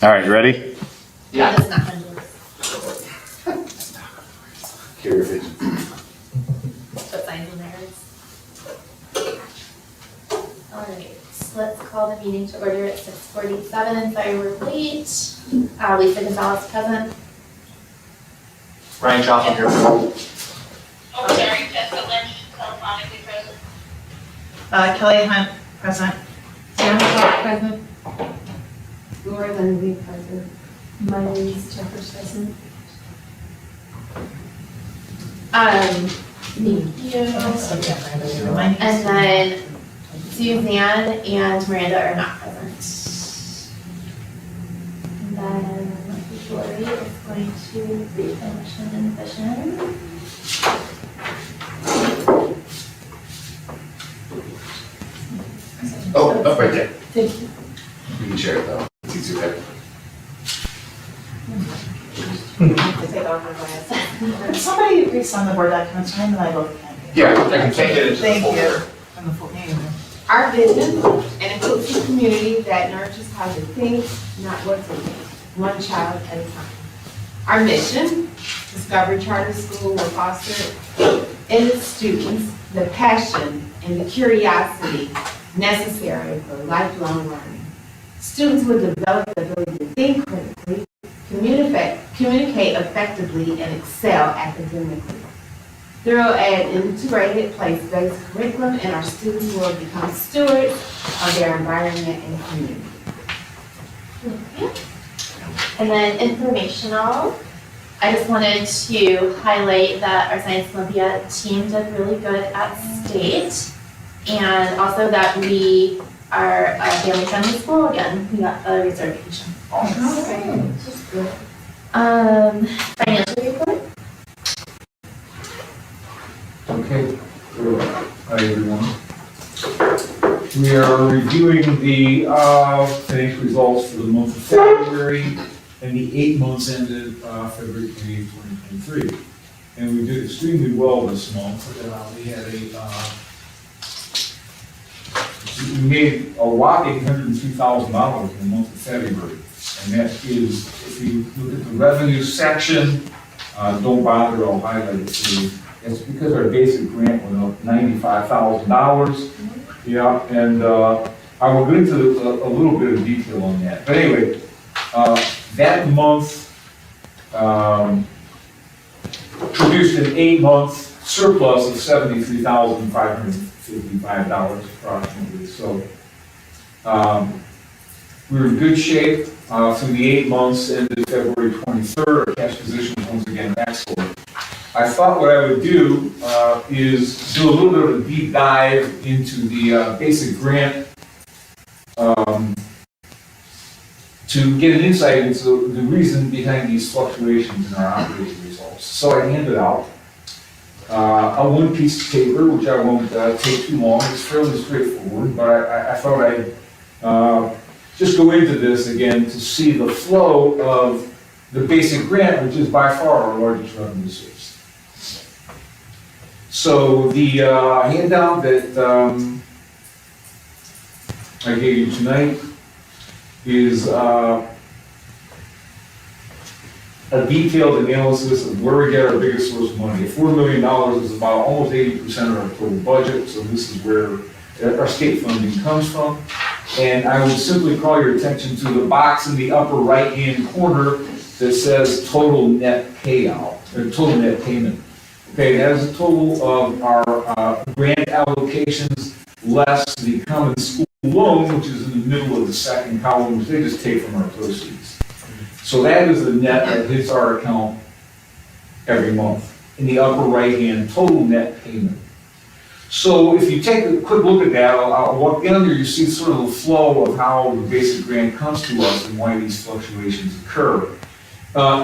All right, you ready? Yeah. That's not hundreds. Carrier pigeon. Put signs in there. Alright, so let's call the meeting to order at 6:47. Sorry we're late. Lisa Gonzalez present. Ryan Johnson here. Mary Jessica Lynch, telephonically present. Kelly Hunt, present. Sam Clark present. Laura Lindsay present. Miley's Jeffers present. Thank you. And then Suzanne and Miranda are not present. And then Lori is going to read the mission and vision. Oh, up right there. Thank you. You can share it though. It's easier there. Somebody read on the board documents, Ryan and I both can. Yeah, I can take it into the Thank folder. you. And the full name. Our vision, an inclusive community that nurtures how to think, not what to think, one child at a time. Our mission, Discovery Charter School will foster in its students the passion and the curiosity necessary for lifelong learning. Students will develop the ability to think critically, communicate effectively, and excel academically. Through an integrated place-based curriculum, and our students will become stewards of their environment and community. And then informational, I just wanted to highlight that our Science Olympia team did really good at state. And also that we are a family-friendly school again. We got a recertification. Financial report. Okay, hi everyone. We are reviewing the financial results for the month of February and the 8 months ended February 28, 2023. And we did extremely well this month. We had we made a whopping $102,000 in the month of February. And that is, if you look at the revenue section, don't bother, I'll highlight it for you. It's because our basic grant went up $95,000. Yeah, and I will go into a little bit of detail on that. But anyway, that month produced an 8-month surplus of $73,555 approximately. So we were in good shape through the 8 months ended February 23rd. Our cash position was once again excellent. I thought what I would do is do a little bit of a deep dive into the basic grant to get an insight into the reason behind these fluctuations in our operating results. So I handed out a one piece of paper, which I won't take too long. It's fairly straightforward, but I thought I'd just go into this again to see the flow of the basic grant, which is by far our largest revenue source. So the handout that I gave you tonight is a detailed analysis of where we get our biggest source of money. $4 million is about almost 80% of our total budget, so this is where our state funding comes from. And I would simply call your attention to the box in the upper right-hand corner that says total net payout, or total net payment. Okay, that is the total of our grant allocations less the common school loan, which is in the middle of the second column, which they just take from our proceeds. So that is the net that hits our account every month. In the upper right-hand, total net payment. So if you take a quick look at that, I'll walk down there, you see sort of the flow of how the basic grant comes to us and why these fluctuations occur.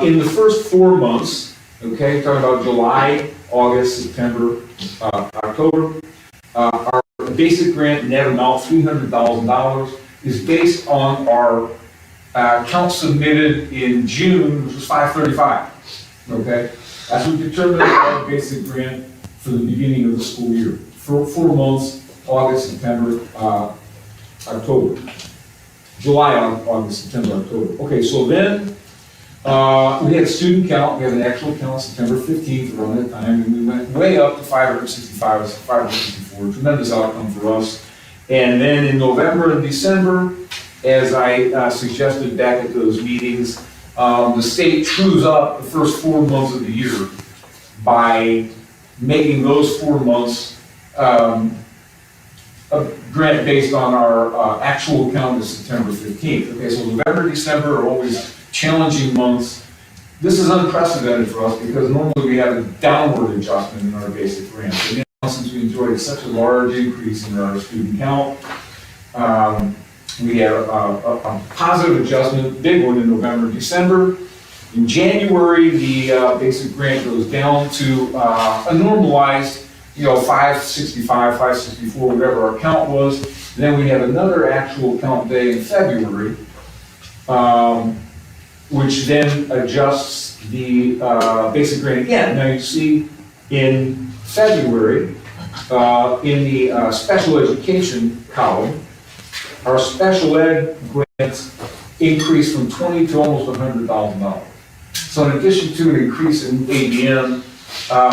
In the first 4 months, okay, talking about July, August, September, October, our basic grant net amount, $300,000, is based on our count submitted in June, which was 535. Okay, that's what determined our basic grant for the beginning of the school year. For 4 months, August, September, October. July, August, September, October. Okay, so then, we had a student count, we had an actual count September 15th around that time, and we went way up to 565, 564, tremendous outcome for us. And then in November and December, as I suggested back at those meetings, the state trues up the first 4 months of the year by making those 4 months a grant based on our actual count is September 15th. Okay, so November, December are always challenging months. This is unprecedented for us because normally we have a downward adjustment in our basic grant. And now, since we enjoyed such a large increase in our student count, we had a positive adjustment, big one in November, December. In January, the basic grant goes down to a normalized, 565, 564, whatever our count was. And then we have another actual count day in February, which then adjusts the basic grant again. Now you see in February, in the special education column, our special ed grants increased from 20 to almost $100,000. So in addition to an increase in ABM,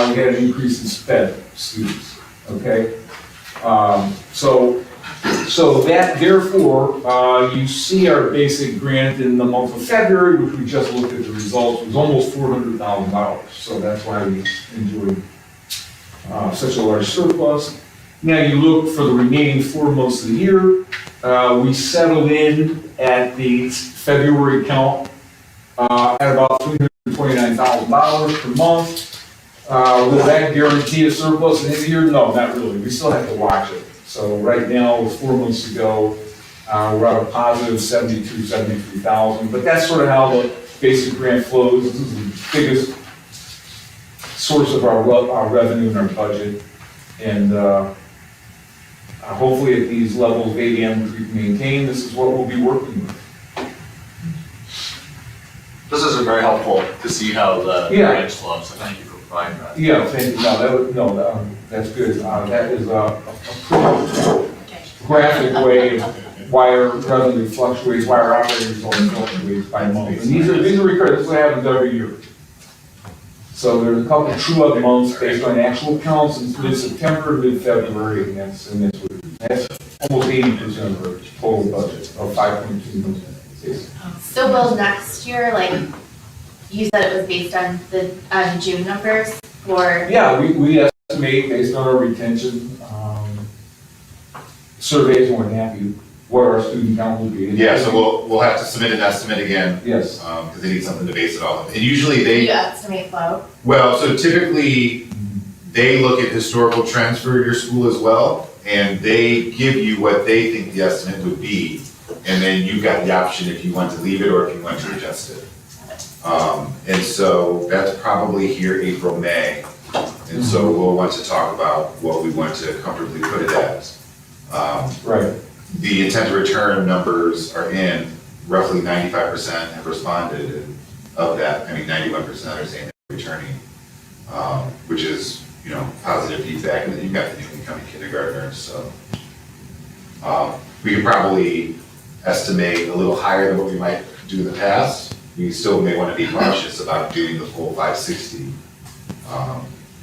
we had an increase in SPED students, okay? So that, therefore, you see our basic grant in the month of February, which we just looked at the results, was almost $400,000. So that's why we enjoyed such a large surplus. Now you look for the remaining 4 months of the year, we settled in at the February count at about $329,000 per month. Will that guarantee a surplus in the year? No, not really. We still have to watch it. So right now, with 4 months to go, we're at a positive 73,000. But that's sort of how the basic grant flows. This is the biggest source of our revenue in our budget. And hopefully at these levels of ADM which we can maintain, this is what we'll be working with. This is very helpful to see how the Yeah. grants flow, so thank you for providing that. Yeah, thank you. That's good. That is a pretty graphic way of why our revenue fluctuates, why our operating results fluctuates by month. And these are recurring, this is what happens every year. So there's a couple of true-up months based on actual counts in mid-September, mid-February, and that's almost 80% of our total budget of 5.2 million. So will next year, like, you said it was based on the June numbers for, Yeah, we estimate based on our retention, surveys and what have you, what our student count will be. Yeah, so we'll have to submit an estimate again, Yes, because they need something to base it off of. And usually you they, estimate flow? well, so typically, they look at historical trends for your school as well, and they give you what they think the estimate would be, and then you've got the option if you want to leave it or if you want to adjust it. And so that's probably here April, May, and so we'll want to talk about what we want to comfortably put it as. right. The intent to return numbers are in, roughly 95% have responded, and of that, 91% are saying they're returning, which is, positive feedback, and then you've got the new incoming kindergartners, so. We could probably estimate a little higher than what we might do in the past. We still may want to be cautious about doing the full 560,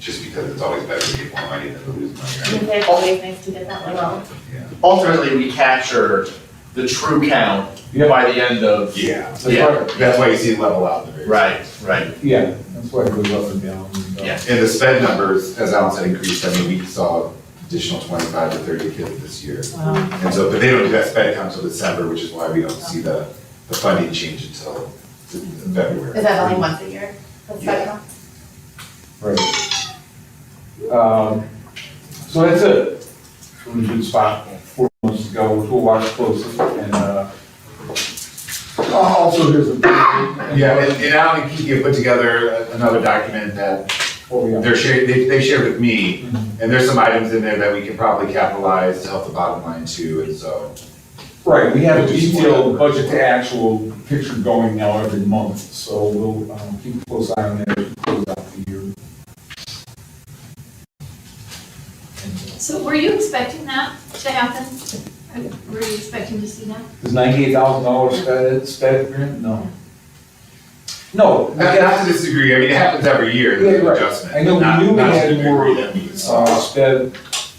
just because it's always better to get more money than to lose money, right? It's always nice to get that level. Yeah. Ultimately, we capture the true count by the end of. Yeah, Yeah. that's why you see it level out the very. Right. Yeah, that's why it goes up and down. Yeah. And the sped numbers, as Alan said, increased. We saw additional 25 to 30 kids this year. And so, but they don't do that sped count until December, which is why we don't see the funding change until February. Is that only once a year? That's Yeah. Right. So that's it. We're in a good spot, 4 months to go, we'll watch closely, and, also here's the. Yeah, and Alan and Kiki have put together another document that Oh, yeah. they shared with me, and there's some items in there that we can probably capitalize to help the bottom line too, and so. Right, we have a detailed budget to actual picture going now every month, so we'll, keep a close eye on that as we close out the year. So were you expecting that to happen? Were you expecting to see that? Is $98,000 sped grant? No. No, Not to disagree, I mean, it happens every year, Yeah, there's an right. adjustment. I know we not- knew we not to had the more, degree that we saw. sped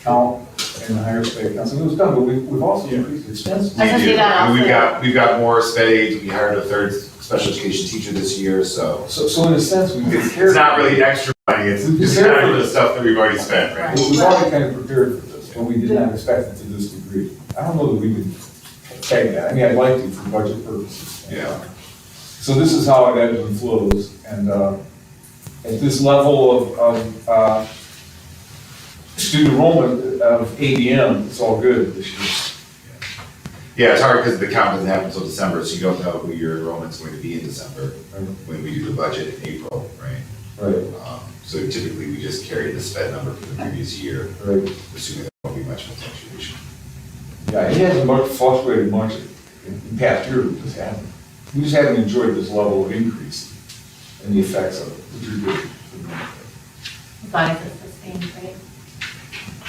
count and higher sped count, so it was done, but we've also increased expenses. I was gonna We say do. that And also. we've got more sped aids, we hired a third special education teacher this year, so. So in a sense, we get It's not really extra money, it's kind of the stuff that we've already spent, right? We've already kind of prepared for this, but we did not expect it to this degree. I don't know that we would take that, I mean, I'd like to for budget purposes. Yeah. So this is how it ebbs and flows, and at this level of student enrollment of ABM, it's all good this year. Yeah, it's hard because the count doesn't happen until December, so you don't know who your enrollment's going to be in December when we do the budget in April, right? Right, So typically, we just carry the sped number for the previous year, right. assuming there won't be much fluctuation. Yeah, it hasn't much fluctuated much in past years, it just hasn't. We just haven't enjoyed this level of increase and the effects of it, which are good. As long as it's the same, right?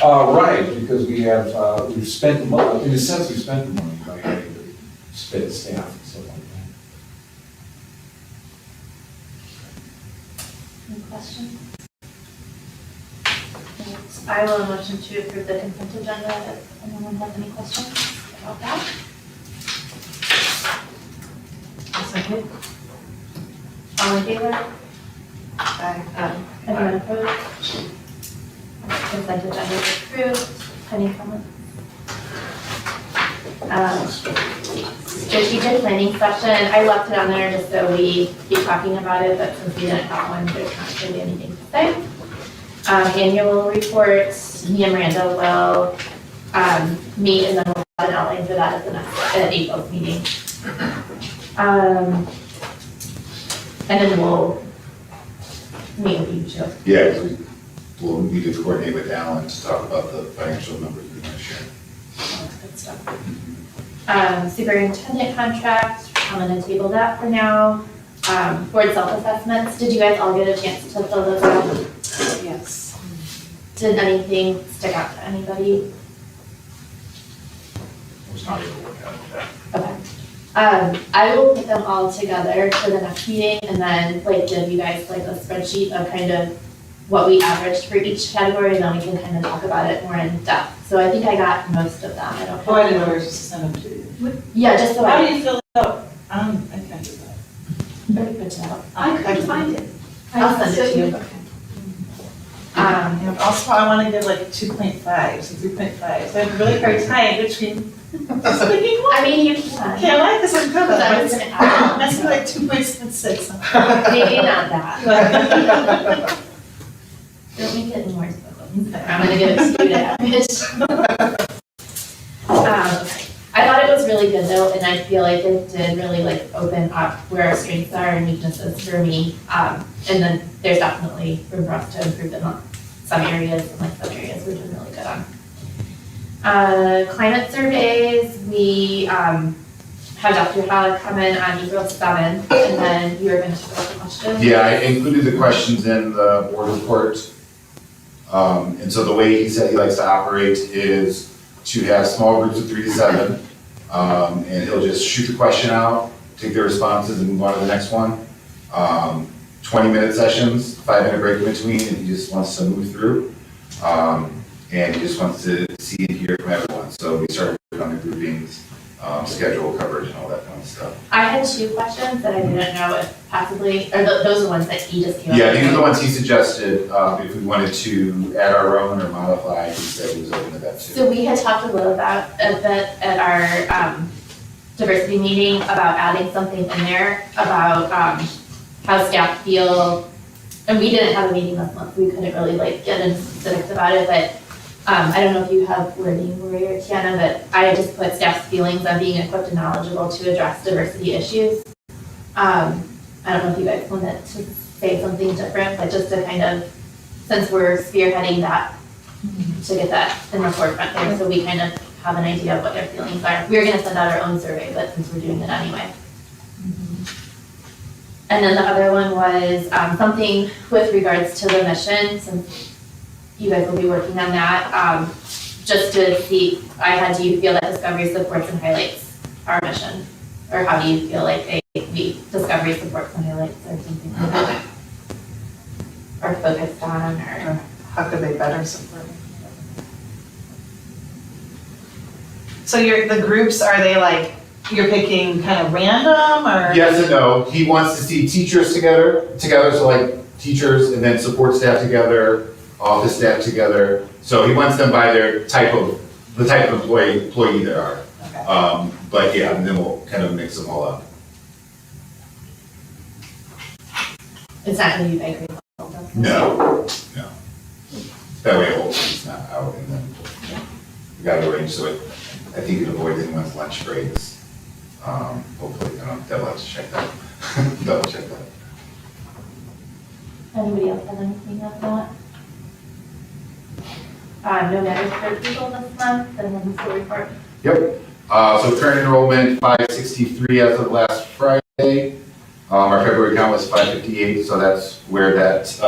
Right, because we have, we've spent the money, in a sense, we spent the money by having to spend staff and stuff like that. Any questions? I will motion to approve the consent agenda if anyone has any questions about that. Second. All in favor? Aye. Anyone opposed? Consent agenda is approved. Any comments? Strategic planning session, I left it on there just so we keep talking about it, but since we didn't have one, there's not really anything to say. Annual reports, me and Miranda will meet and then we'll have an outline for that at April's meeting. And then we'll meet with you too. Yeah, because we'll need to coordinate with Alan to talk about the financial numbers we want to share. Good stuff. Superintendent contract, I'm gonna table that for now. Board self-assessments, did you guys all get a chance to fill those out? Yes. Did anything stick out to anybody? I was not able to look at that. Okay. I will put them all together for the next meeting and then like give you guys like a spreadsheet of kind of what we averaged for each category, and then we can kind of talk about it more in depth. So I think I got most of them, I don't. Oh, I didn't know where to send them to you. Yeah, just so How I. do you fill it out? I can't do that. Very good job. I couldn't find it. I'll send it to you. Yeah, also, I want to get like 2.5, so 3.5. So I have a really hard time between, just thinking, what? I mean, you can. Can't lie, because I'm good Because I at was it. gonna add, That's like 2.6. maybe not that. Don't make it more difficult. I'm gonna give it to you to average. I thought it was really good though, and I feel like it did really like open up where our strengths are and weaknesses for me. And then there's definitely room for us to improve in some areas, and like some areas we're doing really good on. Climate surveys, we had Dr. Howard come in on April 7th, and then you were gonna talk about the questions. Yeah, I included the questions in the board report. And so the way he said he likes to operate is to have small groups of 3 to 7. And he'll just shoot the question out, take their responses and move on to the next one. 20-minute sessions, 5-minute break in between, and he just wants to move through. And he just wants to see and hear from everyone. So we started working on the groupings, schedule, coverage, and all that kind of stuff. I had 2 questions that I didn't know if possibly, or those are the ones that he just came up with. Yeah, these are the ones he suggested, if we wanted to add our own or modify, he said he was open to that too. So we had talked a little about, a bit at our diversity meeting about adding something in there about how staff feel. And we didn't have a meeting this month, we couldn't really like get into specifics about it, but I don't know if you have wording, Lori or Tiana, but I just put staff's feelings on being equipped and knowledgeable to address diversity issues. I don't know if you guys wanted to say something different, but just to kind of, since we're spearheading that, to get that in the forefront there, so we kind of have an idea of what their feelings are. We were gonna send out our own survey, but since we're doing it anyway. And then the other one was something with regards to the mission, since you guys will be working on that. just to see, do you feel that Discovery supports and highlights our mission? Or how do you feel like Discovery supports and highlights or something like that? Or focused on, or? How could they better support it? So the groups, are they like, you're picking kind of random or? Yes and no. He wants to see teachers together, so like teachers and then support staff together, office staff together. So he wants them by the type of employee they are. Okay. But yeah, and then we'll kind of mix them all up. It's not gonna be by grade level? No. That way it's not out and then we gotta arrange so I think it avoids anyone's lunch breaks. Hopefully, I don't, Deb will have to check that. Double check that. Anybody else have anything like that? No matters for people this month, and then the school report. Yep. So current enrollment, 563 as of last Friday. Our February count was 558, so that's where that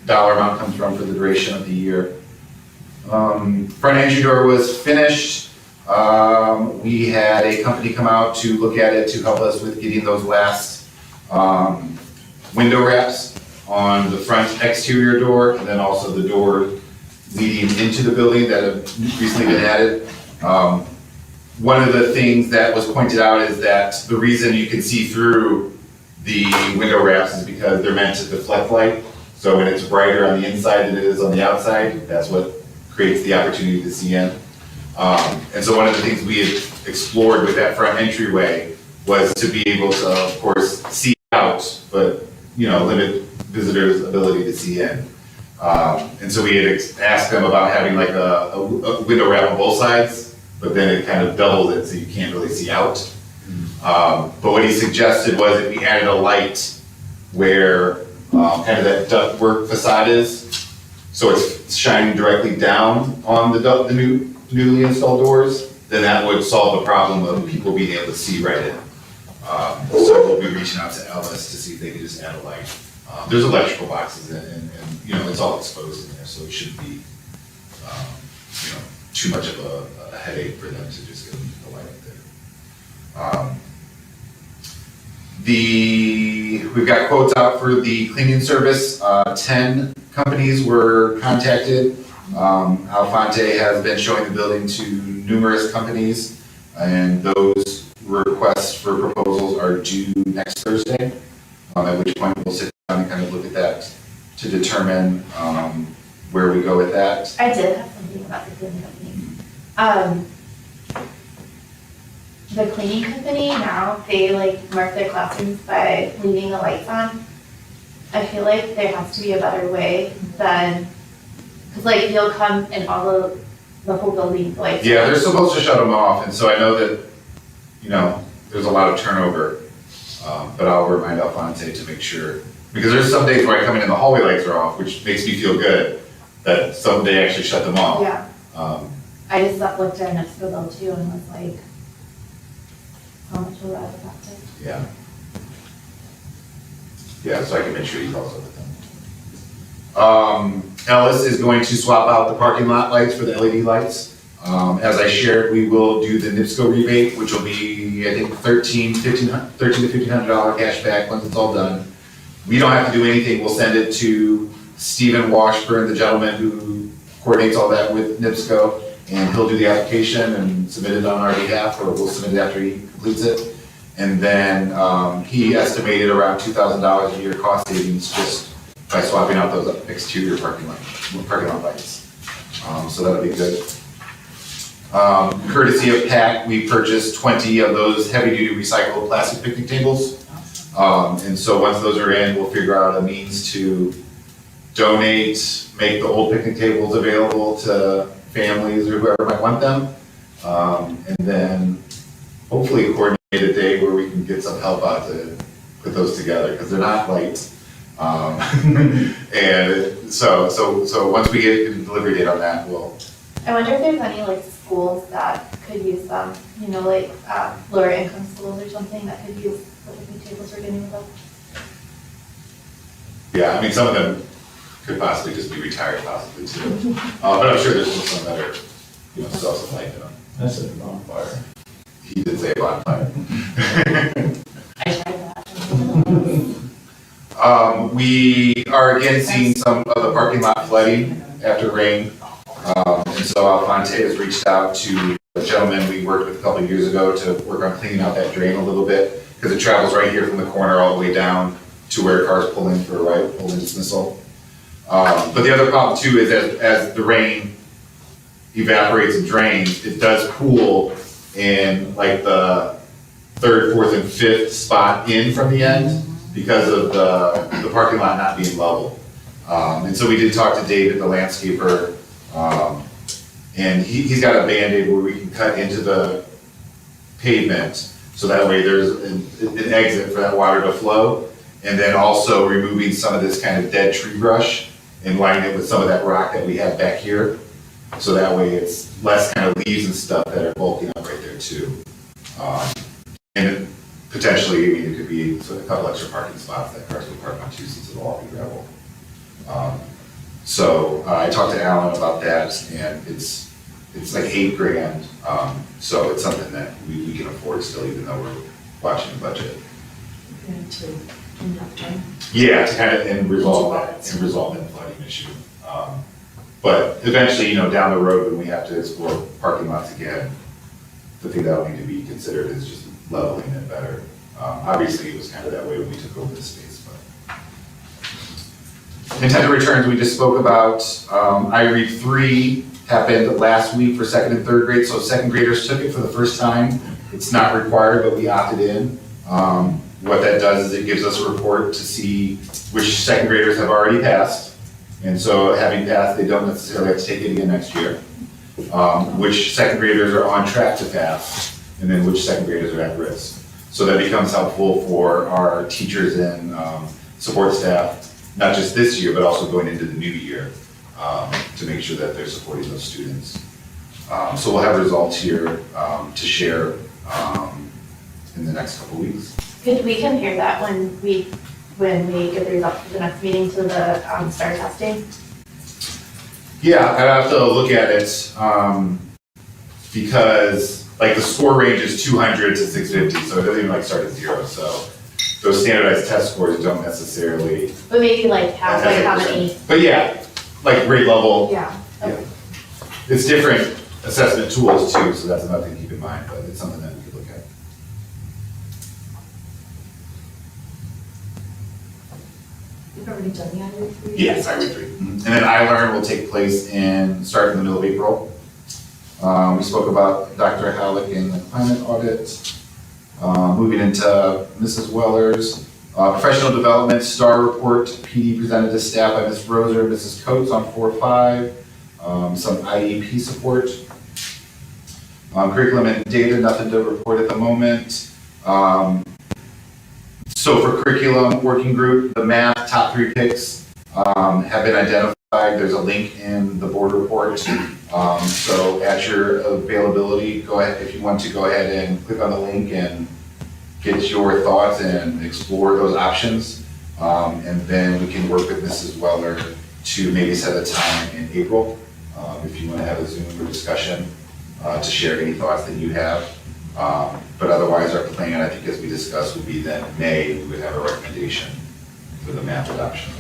dollar amount comes from for the duration of the year. Front entry door was finished. We had a company come out to look at it to help us with getting those last window wraps on the front exterior door, and then also the door leading into the building that have recently been added. One of the things that was pointed out is that the reason you can see through the window wraps is because they're meant to deflect light. So when it's brighter on the inside than it is on the outside, that's what creates the opportunity to see in. And so one of the things we had explored with that front entryway was to be able to, of course, see out, but, limit visitors' ability to see in. And so we had asked them about having like a window wrap on both sides, but then it kind of doubles it so you can't really see out. But what he suggested was if we added a light where kind of that ductwork facade is, so it's shining directly down on the newly installed doors, then that would solve the problem of people being able to see right in. So we'll be reaching out to Ellis to see if they can just add a light. There's electrical boxes and it's all exposed in there, so it shouldn't be, too much of a headache for them to just get the light up there. We've got quotes out for the cleaning service. 10 companies were contacted. Alfonte has been showing the building to numerous companies, and those requests for proposals are due next Thursday, at which point we'll sit down and kind of look at that to determine where we go with that. I did have something about the cleaning company. The cleaning company now, they mark their classrooms by leaving the lights on. I feel like there has to be a better way than, because you'll come and all the whole building lights. Yeah, they're supposed to shut them off, and so I know that, there's a lot of turnover, but I'll remind Alfonte to make sure, because there's some days where I come in and the hallway lights are off, which makes me feel good, that some day actually shut them off. Yeah. I just looked at NIPSCO bill too and was like, how much will that affect it? Yeah. Yeah, so I can make sure he calls up with them. Ellis is going to swap out the parking lot lights for the LED lights. As I shared, we will do the NIPSCO rebate, which will be, I think, $1,300 to $1,500 cash back once it's all done. We don't have to do anything. We'll send it to Stephen Washburn, the gentleman who coordinates all that with NIPSCO, and he'll do the application and submit it on our behalf, or we'll submit it after he completes it. And then he estimated around $2,000 a year cost savings just by swapping out those exterior parking lot lights. So that'll be good. Courtesy of PAC, we purchased 20 of those heavy-duty recycled plastic picnic tables. And so once those are in, we'll figure out a means to donate, make the old picnic tables available to families or whoever might want them. And then hopefully coordinate a day where we can get some help out to put those together, because they're not light. And so once we get a delivery date on that, we'll. I wonder if there's any schools that could use them, lower income schools or something that could use the picnic tables we're getting with them. Yeah, I mean, some of them could possibly just be retired possibly too. But I'm sure there's some that are still have some light in them. That's a bonfire. He did say bonfire. I tried that. We are again seeing some of the parking lot flooding after rain. And so Alfonte has reached out to a gentleman we worked with a couple of years ago to work on cleaning out that drain a little bit, because it travels right here from the corner all the way down to where cars pull in for a right, pull in dismissal. But the other problem too is as the rain evaporates and drains, it does pool in like the third, fourth, and fifth spot in from the end because of the parking lot not being level. And so we did talk to David, the landscaper, and he's got a Band-Aid where we can cut into the pavement, so that way there's an exit for that water to flow. And then also removing some of this kind of dead tree brush and lining it with some of that rock that we have back here. So that way it's less kind of leaves and stuff that are bulking up right there too. And potentially, I mean, it could be a couple extra parking spots that cars will park on too, since it'll all be gravel. So I talked to Alan about that, and it's like $8,000. So it's something that we can afford still, even though we're watching the budget. Yeah, to kind of, and resolve that flooding issue. But eventually, down the road, when we have to explore parking lots again, the thing that'll need to be considered is just leveling it better. Obviously, it was kind of that way when we took over the space, but. Intended returns we just spoke about. IREAD 3 happened last week for second and third grade, so second graders took it for the first time. It's not required, but we opted in. What that does is it gives us a report to see which second graders have already passed. And so having passed, they don't necessarily have to take it again next year. Which second graders are on track to pass, and then which second graders are at risk. So that becomes helpful for our teachers and support staff, not just this year, but also going into the new year, to make sure that they're supporting those students. So we'll have results here to share in the next couple weeks. Could we compare that when we get the results for the next meeting to the STAR testing? Yeah, I'd have to look at it, because like the score range is 200 to 650, so it doesn't even like start at 0, so those standardized test scores don't necessarily. But maybe like how many? But yeah, like grade level, Yeah. yeah. It's different assessment tools too, so that's another thing to keep in mind, but it's something that we could look at. You've already done the other three? Yes, IREAD 3. And then iLearn will take place start in the middle of April. We spoke about Dr. Halleck and the climate audit. Moving into Mrs. Weller's professional development STAR report, PD presented to staff by Ms. Roser and Mrs. Coates on 4-5. Some IEP support. Curriculum and data, nothing to report at the moment. So for curriculum working group, the math top 3 picks have been identified. There's a link in the board report. So at your availability, go ahead, if you want to go ahead and click on the link and get your thoughts and explore those options. And then we can work with Mrs. Weller to maybe set a time in April, if you want to have a Zoom or discussion to share any thoughts that you have. But otherwise, our plan, I think as we discussed, would be that in May, we would have a recommendation for the math adoption.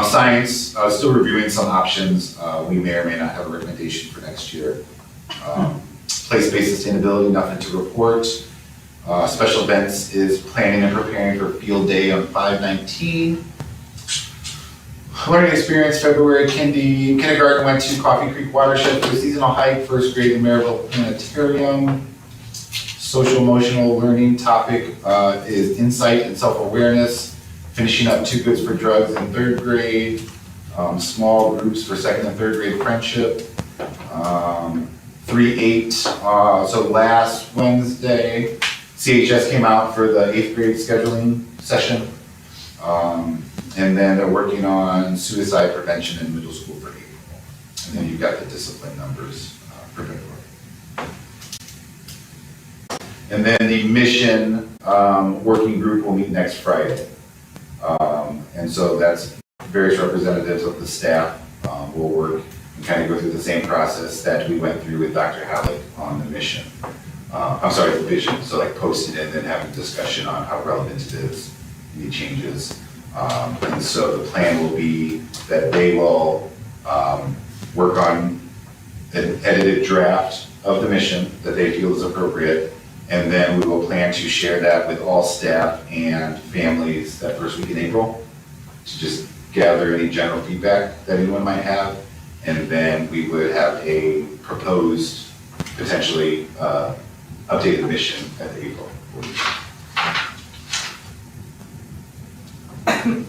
Science, still reviewing some options. We may or may not have a recommendation for next year. Place-based sustainability, nothing to report. Special events is planning and preparing for field day on 5/19. Learning experience, February, kindergarten went to Coffee Creek Watershed for a seasonal hike, first grade in Maryville Planetarium. Social emotional learning topic is insight and self-awareness, finishing up 2 Goods for Drugs in 3rd grade, small groups for 2nd and 3rd grade friendship, 3-8, so last Wednesday, CHS came out for the 8th grade scheduling session. And then they're working on suicide prevention in middle school for April. And then you've got the discipline numbers for February. And then the mission working group will meet next Friday. And so that's various representatives of the staff will work kind of go through the same process that we went through with Dr. Halleck on the mission. I'm sorry, the vision, so like post it and then have a discussion on how relevant it is, any changes. And so the plan will be that they will work on an edited draft of the mission that they feel is appropriate. And then we will plan to share that with all staff and families that first week in April to just gather any general feedback that anyone might have. And then we would have a proposed, potentially updated mission at the April board meeting.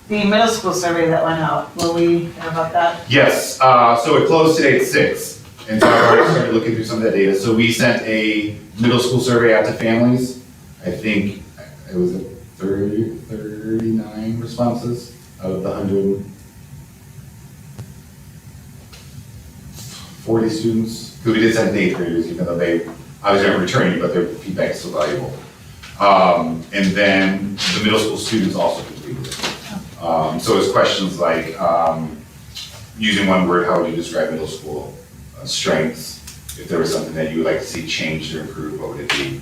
The middle school survey that went out, will we hear about that? Yes, so it closed today at 6, and so I've already started looking through some of that data. So we sent a middle school survey out to families. I think it was 39 responses out of the 140 students. Because we did send 8th graders, even though they obviously aren't returning, but their feedback is still valuable. And then the middle school students also completed it. So it's questions like, using one word, how would you describe middle school? Strengths, if there was something that you would like to see changed or improved, what would it be?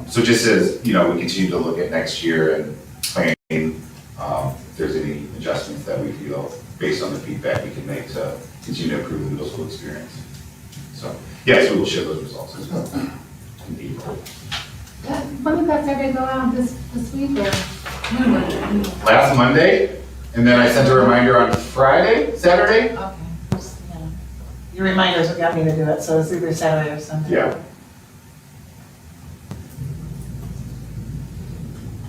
So just as, we continue to look at next year and planning, if there's any adjustments that we feel based on the feedback we can make to continue to improve the middle school experience. So, yes, we will share those results as well in April. When did that survey go out, this week or? Last Monday, and then I sent a reminder on Saturday? Okay. Your reminders got me to do it, so it's either Saturday or Sunday. Yeah.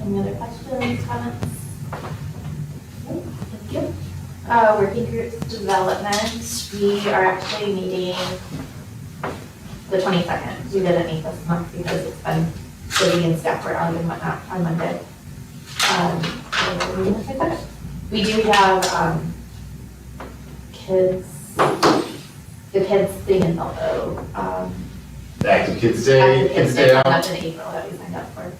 Any other questions, comments? No? Thank you. Working groups development, we are actually meeting the 22nd. We didn't meet this month because it's been busy and staff were out and whatnot on Monday. We do have the kids thing in Belleville. The Active Kids Day, Active Kids Day out. That's in April that we signed up for.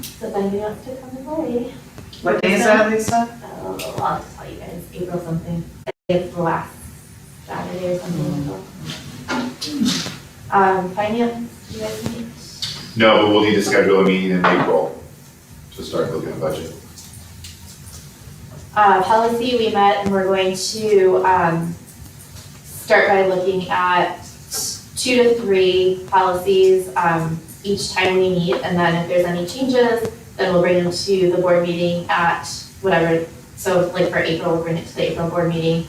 So if anybody wants to come and play. What day is that, Lisa? I'll have to tell you guys, April something. I think it's the last Saturday or something like that. Finance, you guys need? No, but we'll need to schedule a meeting in April to start looking at budget. Policy, we met and we're going to start by looking at 2 to 3 policies each time we meet, and then if there's any changes, then we'll bring them to the board meeting at whatever, so like for April, we'll bring it to the April board meeting.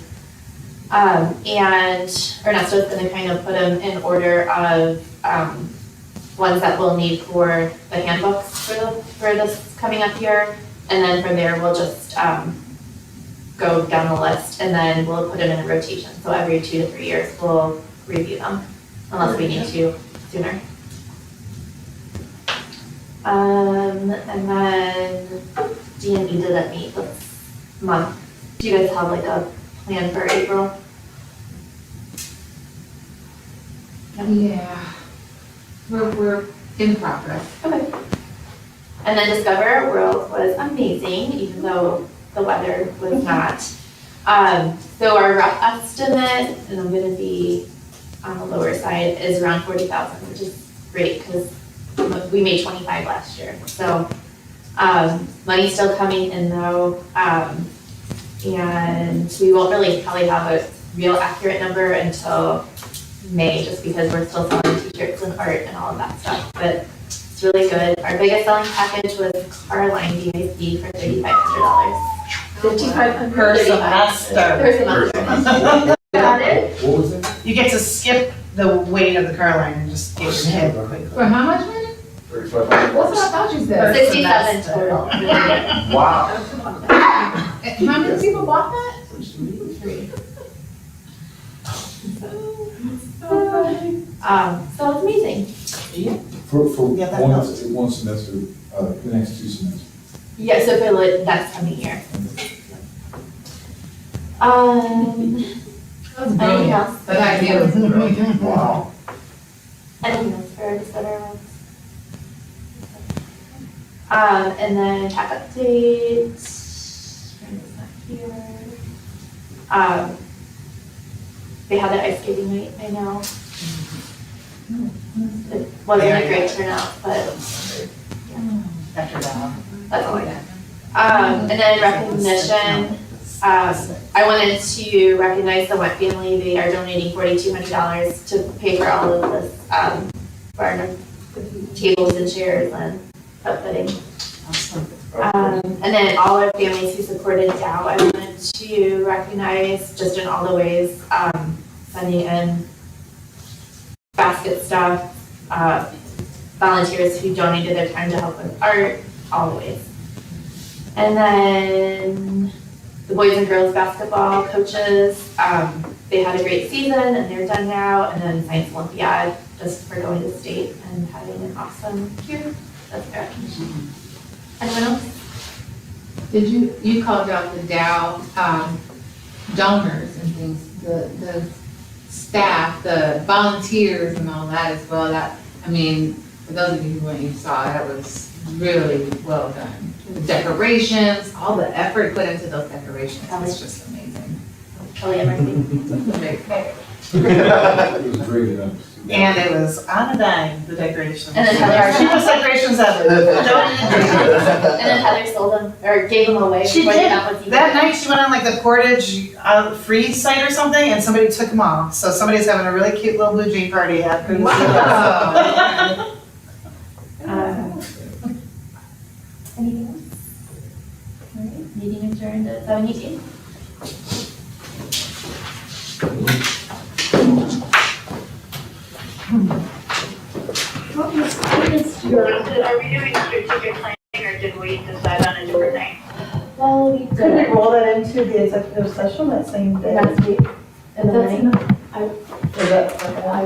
And Ernesto's gonna kind of put them in order of ones that we'll need for the handbooks for this coming up year, and then from there, we'll just go down the list, and then we'll put them in a rotation, so every 2 to 3 years, we'll review them, unless we need to sooner. And then D&E didn't meet this month. Do you guys have like a plan for April? Yeah. We're in progress. Okay. And then Discover World was amazing, even though the weather was not. So our rough estimate, and I'm gonna be on the lower side, is around 40,000, which is great, because we made 25 last year. So, money's still coming in though, and we won't really probably have a real accurate number until May, just because we're still selling t-shirts and art and all of that stuff, but it's really good. Our biggest selling package was Carline DAC for $3,500. $5,500 Per semester. Per semester. Got it? What was it? You get to skip the weight of the car line and just get your head quickly. For how much money? 35. That's what I thought you said. 67 total. Wow. How many people bought that? 3. So it's amazing. For Yeah, that one helps. semester, the next 2 semesters. Yeah, so for the next coming year. Anything else? That idea was brilliant. Wow. Anything else for Discover ones? And then tech updates. Brandon's not here. they had their ice skating night, I know. It wasn't a great turnout, but After that. that's all I got. And then recognition, I wanted to recognize the Wet family. They are donating $4,200 to pay for all of this, for our tables and chairs and outfitting. And then all our families who supported Dow, I wanted to recognize just in all the ways, sending in basket stuff, volunteers who donated their time to help with art, all the ways. And then the boys and girls basketball coaches, they had a great season and they're done now. And then Science Olympiad, just for going to state and having an awesome year. That's it. Anyone else? Did you called out the Dow, donors and things, the staff, the volunteers and all that as well, for those of you who saw, that was really well done. The decorations, all the effort put into those decorations, was just amazing. Kelly and Murphy. It was great, And it was on a dime, the decorations. And then Heather- Cheapest decorations ever. And then Heather sold them, or gave them away. She before did. they got with you. That night, she went on like the Portage free site or something, and somebody took them all. So somebody's having a really cute little blue jay party after the Wow. Anything else? All right, meeting adjourned at 7:18. Are we doing strategic planning or did we decide on a different thing? Well, we Could we did roll that into the executive session that same day? next week. And That's then Is that, okay, I